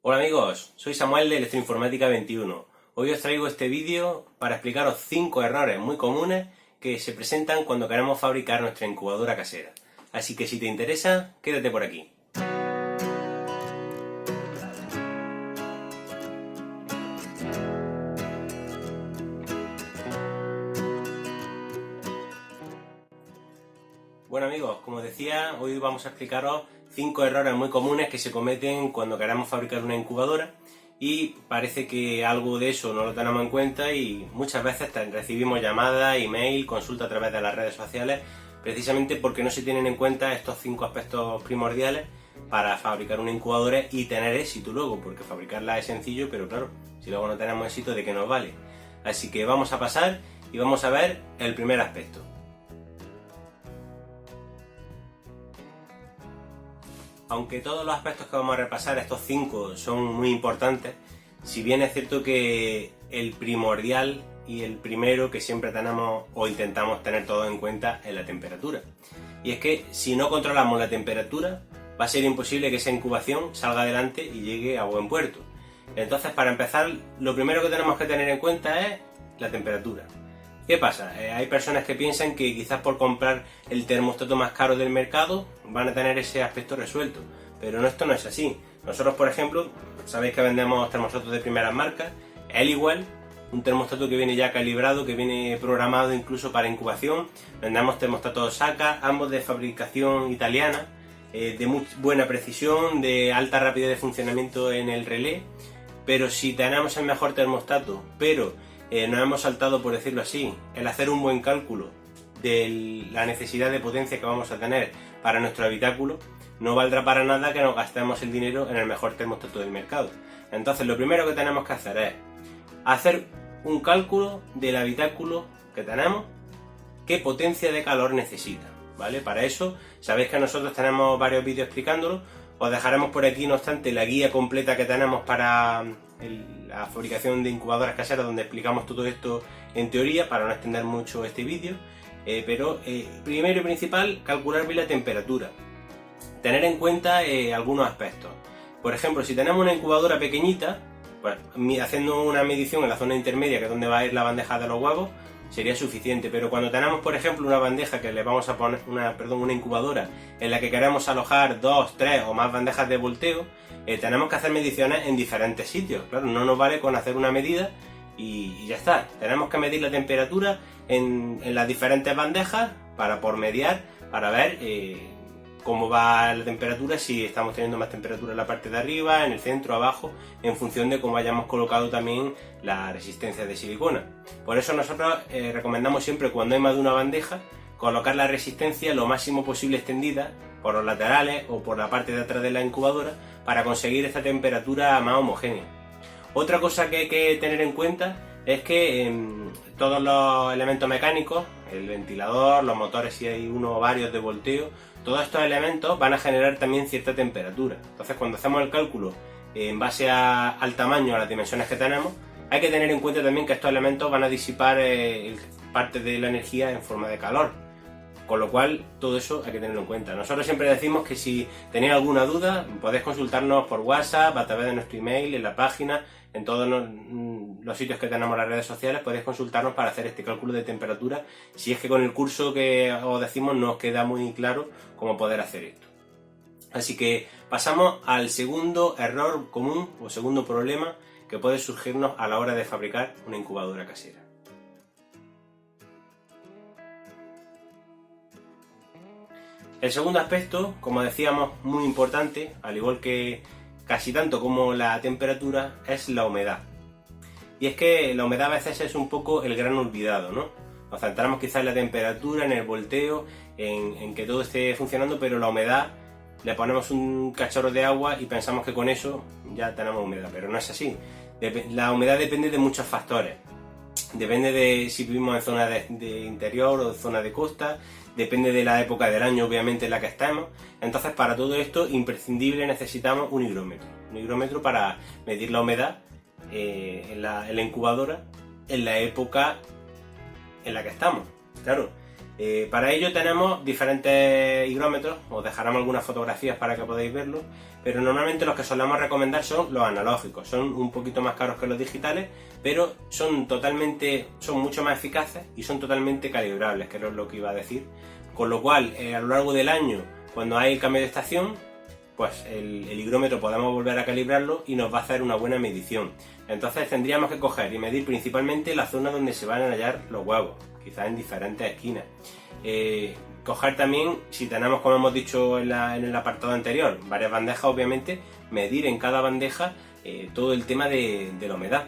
Hola amigos, soy Samuel de Electroinformática 21. Hoy os traigo este vídeo para explicaros 5 errores muy comunes que se presentan cuando queremos fabricar nuestra incubadora casera. Así que si te interesa, quédate por aquí. Bueno amigos, como decía, hoy vamos a explicaros 5 errores muy comunes que se cometen cuando queremos fabricar una incubadora y parece que algo de eso no lo tenemos en cuenta y muchas veces recibimos llamadas, email, consulta a través de las redes sociales precisamente porque no se tienen en cuenta estos 5 aspectos primordiales para fabricar una incubadora y tener éxito luego, porque fabricarla es sencillo, pero claro, si luego no tenemos éxito, ¿de qué nos vale? Así que vamos a pasar y vamos a ver el primer aspecto. Aunque todos los aspectos que vamos a repasar, estos 5, son muy importantes, si bien es cierto que el primordial y el primero que siempre tenemos o intentamos tener todo en cuenta es la temperatura. Y es que si no controlamos la temperatura, va a ser imposible que esa incubación salga adelante y llegue a buen puerto. Entonces, para empezar, lo primero que tenemos que tener en cuenta es la temperatura. ¿Qué pasa? Hay personas que piensan que quizás por comprar el termostato más caro del mercado van a tener ese aspecto resuelto, pero esto no es así. Nosotros, por ejemplo, sabéis que vendemos termostatos de primeras marcas, Eliwell, un termostato que viene ya calibrado, que viene programado incluso para incubación. Vendemos termostatos Osaka, ambos de fabricación italiana, de muy buena precisión, de alta rapidez de funcionamiento en el relé, pero si tenemos el mejor termostato, pero nos hemos saltado, por decirlo así, el hacer un buen cálculo de la necesidad de potencia que vamos a tener para nuestro habitáculo, no valdrá para nada que nos gastemos el dinero en el mejor termostato del mercado. Entonces lo primero que tenemos que hacer es hacer un cálculo del habitáculo que tenemos, qué potencia de calor necesita, ¿vale? Para eso, sabéis que nosotros tenemos varios vídeos explicándolo. Os dejaremos por aquí, no obstante, la guía completa que tenemos para la fabricación de incubadoras caseras, donde explicamos todo esto en teoría, para no extender mucho este vídeo. Pero primero y principal, calcular bien la temperatura. Tener en cuenta algunos aspectos. Por ejemplo, si tenemos una incubadora pequeñita, pues haciendo una medición en la zona intermedia, que es donde va a ir la bandeja de los huevos, sería suficiente. Pero cuando tenemos, por ejemplo, una bandeja que le vamos a poner, una incubadora en la que queremos alojar 2, 3 o más bandejas de volteo, tenemos que hacer mediciones en diferentes sitios. Claro, no nos vale con hacer una medida y ya está. Tenemos que medir la temperatura en las diferentes bandejas para mediar, para ver cómo va la temperatura, si estamos teniendo más temperatura en la parte de arriba, en el centro, abajo, en función de cómo hayamos colocado también la resistencia de silicona. Por eso nosotros recomendamos siempre, cuando hay más de una bandeja, colocar la resistencia lo máximo posible extendida por los laterales o por la parte de atrás de la incubadora para conseguir esta temperatura más homogénea. Otra cosa que hay que tener en cuenta es que todos los elementos mecánicos, el ventilador, los motores si hay uno o varios de volteo, todos estos elementos van a generar también cierta temperatura. Entonces, cuando hacemos el cálculo en base al tamaño, a las dimensiones que tenemos, hay que tener en cuenta también que estos elementos van a disipar parte de la energía en forma de calor. Con lo cual, todo eso hay que tenerlo en cuenta. Nosotros siempre decimos que si tenéis alguna duda, podéis consultarnos por WhatsApp, a través de nuestro email, en la página, en todos los sitios que tenemos en las redes sociales, podéis consultarnos para hacer este cálculo de temperatura, si es que con el curso que os decimos no os queda muy claro cómo poder hacer esto. Así que pasamos al segundo error común o segundo problema que puede surgirnos a la hora de fabricar una incubadora casera. El segundo aspecto, como decíamos, muy importante, al igual que casi tanto como la temperatura, es la humedad. Y es que la humedad a veces es un poco el gran olvidado, ¿no? Nos centramos quizás en la temperatura, en el volteo, en que todo esté funcionando, pero la humedad, le ponemos un cachorro de agua y pensamos que con eso ya tenemos humedad, pero no es así. La humedad depende de muchos factores. Depende de si vivimos en zona de interior o zona de costa, depende de la época del año, obviamente, en la que estemos. Entonces, para todo esto, imprescindible, necesitamos un higrómetro. Un higrómetro para medir la humedad en la incubadora en la época en la que estamos. Claro, Para ello tenemos diferentes higrómetros, os dejaremos algunas fotografías para que podáis verlo, pero normalmente los que solemos recomendar son los analógicos, son un poquito más caros que los digitales, pero son mucho más eficaces y son totalmente calibrables, que es lo que iba a decir, con lo cual a lo largo del año, cuando hay cambio de estación, pues el higrómetro podemos volver a calibrarlo y nos va a hacer una buena medición. Entonces tendríamos que coger y medir principalmente la zona donde se van a hallar los huevos, quizás en diferentes esquinas. Coger también, si tenemos, como hemos dicho en el apartado anterior, varias bandejas, obviamente, medir en cada bandeja todo el tema de la humedad.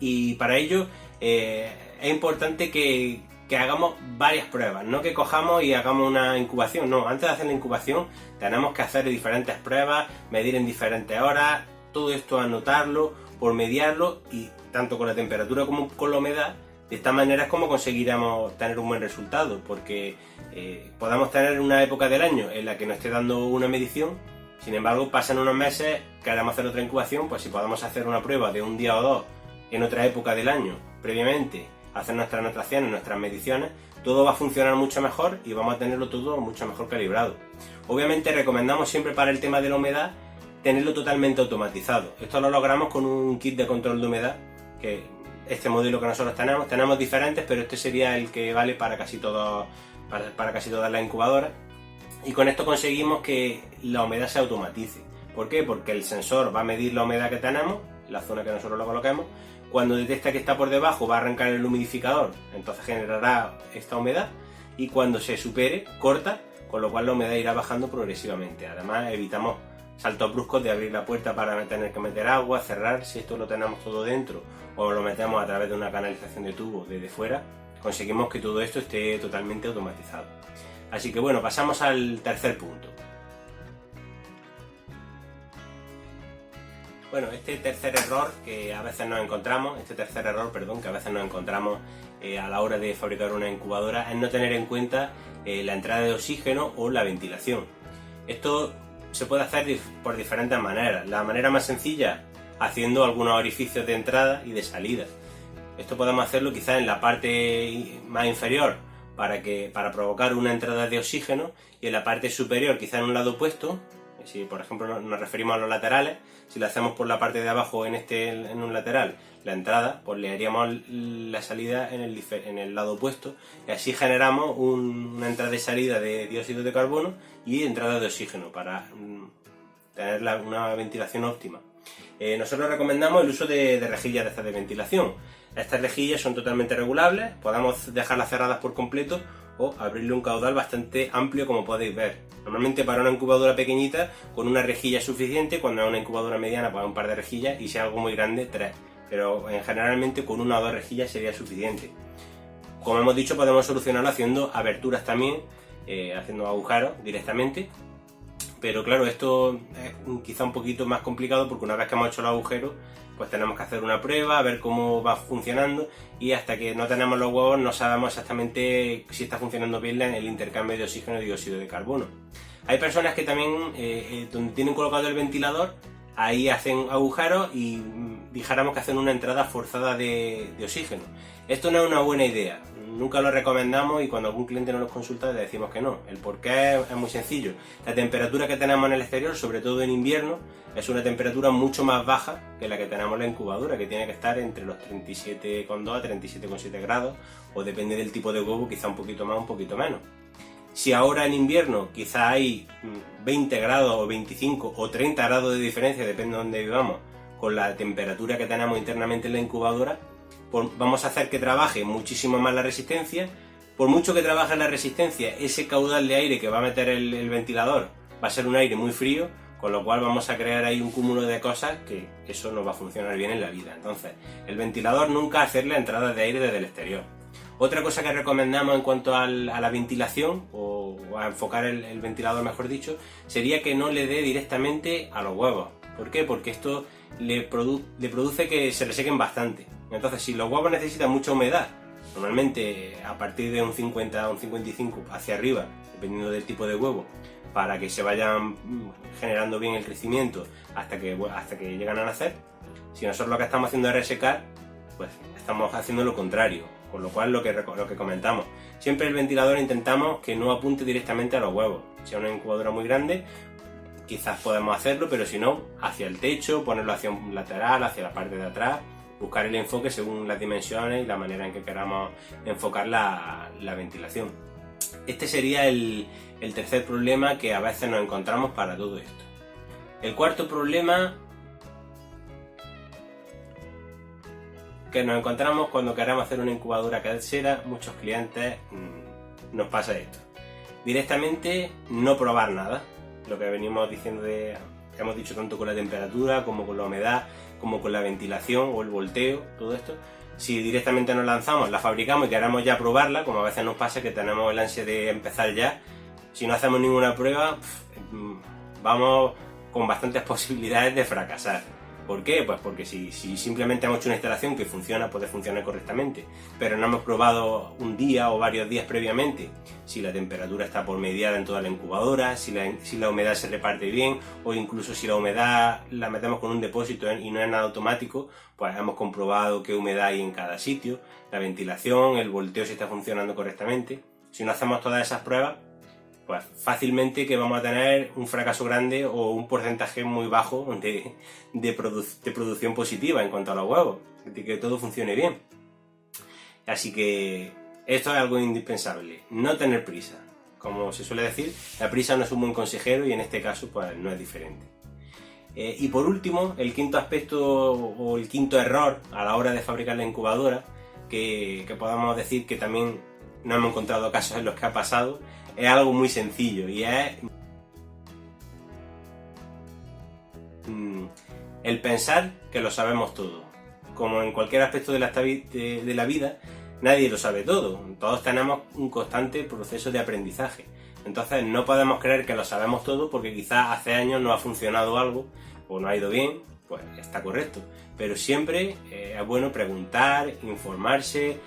Y para ello es importante que hagamos varias pruebas, no que cojamos y hagamos una incubación, no, antes de hacer la incubación tenemos que hacer diferentes pruebas, medir en diferentes horas, todo esto anotarlo, por mediarlo, y tanto con la temperatura como con la humedad. De esta manera es como conseguiremos tener un buen resultado, porque podamos tener una época del año en la que nos esté dando una medición, sin embargo pasan unos meses, queremos hacer otra incubación, pues si podemos hacer una prueba de un día o dos en otra época del año previamente, hacer nuestras anotaciones, nuestras mediciones, todo va a funcionar mucho mejor y vamos a tenerlo todo mucho mejor calibrado. Obviamente recomendamos siempre para el tema de la humedad tenerlo totalmente automatizado. Esto lo logramos con un kit de control de humedad, que este modelo que nosotros tenemos diferentes, pero este sería el que vale para casi todas las incubadoras, y con esto conseguimos que la humedad se automatice. ¿Por qué? Porque el sensor va a medir la humedad que tenemos, la zona que nosotros lo coloquemos. Cuando detecta que está por debajo va a arrancar el humidificador, entonces generará esta humedad, y cuando se supere corta, con lo cual la humedad irá bajando progresivamente. Además evitamos saltos bruscos de abrir la puerta para tener que meter agua, cerrar. Si esto lo tenemos todo dentro o lo metemos a través de una canalización de tubo desde fuera, conseguimos que todo esto esté totalmente automatizado. Así que bueno, pasamos al tercer punto. Bueno, este tercer error que a veces nos encontramos a la hora de fabricar una incubadora es no tener en cuenta la entrada de oxígeno o la ventilación. Esto se puede hacer por diferentes maneras. La manera más sencilla, haciendo algunos orificios de entrada y de salida. Esto podemos hacerlo quizás en la parte más inferior para provocar una entrada de oxígeno, y en la parte superior quizás en un lado opuesto. Si por ejemplo nos referimos a los laterales, si lo hacemos por la parte de abajo en un lateral, la entrada, pues le haríamos la salida en el lado opuesto, y así generamos una entrada y salida de dióxido de carbono y entrada de oxígeno para tener una ventilación óptima. Nosotros recomendamos el uso de rejillas de estas de ventilación. Estas rejillas son totalmente regulables, podemos dejarlas cerradas por completo o abrirle un caudal bastante amplio, como podéis ver. Normalmente para una incubadora pequeñita con una rejilla es suficiente, cuando es una incubadora mediana pues un par de rejillas, y si es algo muy grande 3, pero generalmente con una o dos rejillas sería suficiente. Como hemos dicho, podemos solucionarlo haciendo aberturas también, haciendo agujeros directamente, pero claro, esto es quizá un poquito más complicado, porque una vez que hemos hecho los agujeros pues tenemos que hacer una prueba, a ver cómo va funcionando, y hasta que no tenemos los huevos no sabemos exactamente si está funcionando bien el intercambio de oxígeno y dióxido de carbono. Hay personas que también, donde tienen colocado el ventilador, ahí hacen agujeros y dijéramos que hacen una entrada forzada de oxígeno. Esto no es una buena idea, nunca lo recomendamos, y cuando algún cliente nos consulta le decimos que no. El porqué es muy sencillo. La temperatura que tenemos en el exterior, sobre todo en invierno, es una temperatura mucho más baja que la que tenemos en la incubadora, que tiene que estar entre los 37,2 a 37,7 grados, o depende del tipo de huevo, quizá un poquito más, un poquito menos. Si ahora en invierno quizá hay 20 grados o 25 o 30 grados de diferencia, depende de donde vivamos, con la temperatura que tenemos internamente en la incubadora, pues vamos a hacer que trabaje muchísimo más la resistencia. Por mucho que trabaje la resistencia, ese caudal de aire que va a meter el ventilador va a ser un aire muy frío, con lo cual vamos a crear ahí un cúmulo de cosas que eso no va a funcionar bien en la vida. Entonces, el ventilador nunca hacerle entradas de aire desde el exterior. Otra cosa que recomendamos en cuanto a la ventilación, o a enfocar el ventilador mejor dicho, sería que no le dé directamente a los huevos. ¿Por qué? Porque esto le produce que se le sequen bastante. Entonces, si los huevos necesitan mucha humedad, normalmente a partir de un 50 o un 55 hacia arriba, dependiendo del tipo de huevo, para que se vayan generando bien el crecimiento hasta que llegan a nacer, si nosotros lo que estamos haciendo es resecar, pues estamos haciendo lo contrario. Con lo cual lo que comentamos, siempre el ventilador intentamos que no apunte directamente a los huevos. Si es una incubadora muy grande, quizás podemos hacerlo, pero si no, hacia el techo, ponerlo hacia un lateral, hacia la parte de atrás, buscar el enfoque según las dimensiones y la manera en que queramos enfocar la ventilación. Este sería el tercer problema que a veces nos encontramos para todo esto. El cuarto problema que nos encontramos cuando queremos hacer una incubadora casera, muchos clientes nos pasa esto. Directamente no probar nada. Lo que venimos diciendo hemos dicho tanto con la temperatura como con la humedad, como con la ventilación o el volteo, todo esto. Si directamente nos lanzamos, la fabricamos y queremos ya probarla, como a veces nos pasa que tenemos el ansia de empezar ya, si no hacemos ninguna prueba, vamos con bastantes posibilidades de fracasar. ¿Por qué? Pues porque si simplemente hemos hecho una instalación que funciona, puede funcionar correctamente, pero no hemos probado un día o varios días previamente, si la temperatura está por mediada en toda la incubadora, si la humedad se reparte bien, o incluso si la humedad la metemos con un depósito y no es nada automático, pues hemos comprobado qué humedad hay en cada sitio, la ventilación, el volteo si está funcionando correctamente. Si no hacemos todas esas pruebas, pues fácilmente que vamos a tener un fracaso grande o un porcentaje muy bajo de producción positiva en cuanto a los huevos, de que todo funcione bien. Así que esto es algo indispensable, no tener prisa. Como se suele decir, la prisa no es un buen consejero y en este caso pues no es diferente. Y por último, el quinto aspecto o el quinto error a la hora de fabricar la incubadora, que podamos decir que también no hemos encontrado casos en los que ha pasado, es algo muy sencillo y es el pensar que lo sabemos todo. Como en cualquier aspecto de la vida, nadie lo sabe todo. Todos tenemos un constante proceso de aprendizaje. Entonces no podemos creer que lo sabemos todo porque quizás hace años no ha funcionado algo o no ha ido bien, pues está correcto. Pero siempre es bueno preguntar, informarse,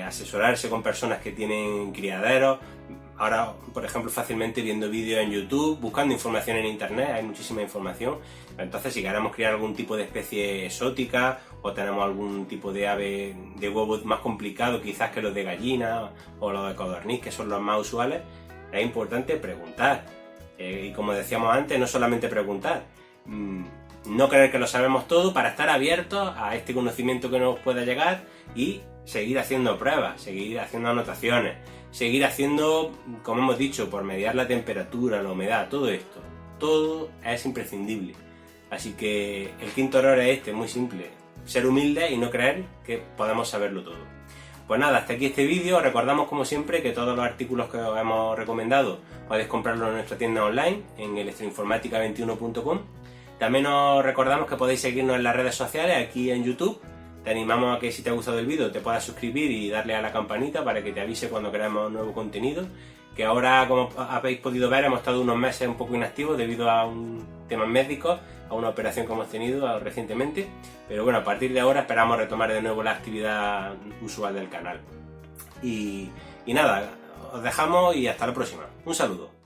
asesorarse con personas que tienen criaderos. Ahora, por ejemplo, fácilmente viendo vídeos en YouTube, buscando información en internet, hay muchísima información. Entonces, si queremos criar algún tipo de especie exótica o tenemos algún tipo de ave de huevo más complicado, quizás que los de gallina o los de codorniz, que son los más usuales, es importante preguntar. Y como decíamos antes, no solamente preguntar, no creer que lo sabemos todo para estar abiertos a este conocimiento que nos pueda llegar y seguir haciendo pruebas, seguir haciendo anotaciones, seguir haciendo, como hemos dicho, por mediar la temperatura, la humedad, todo esto. Todo es imprescindible. Así que el quinto error es este, muy simple. Ser humilde y no creer que podemos saberlo todo. Pues nada, hasta aquí este vídeo. Recordamos como siempre que todos los artículos que os hemos recomendado podéis comprarlos en nuestra tienda online, en electroinformatica21.com. También os recordamos que podéis seguirnos en las redes sociales, aquí en YouTube. Te animamos a que si te ha gustado el vídeo te puedas suscribir y darle a la campanita para que te avise cuando creamos nuevo contenido. Que ahora, como habéis podido ver, hemos estado unos meses un poco inactivos debido a un tema médico, a una operación que hemos tenido recientemente. Pero bueno, a partir de ahora esperamos retomar de nuevo la actividad usual del canal. Y nada, os dejamos y hasta la próxima. Un saludo.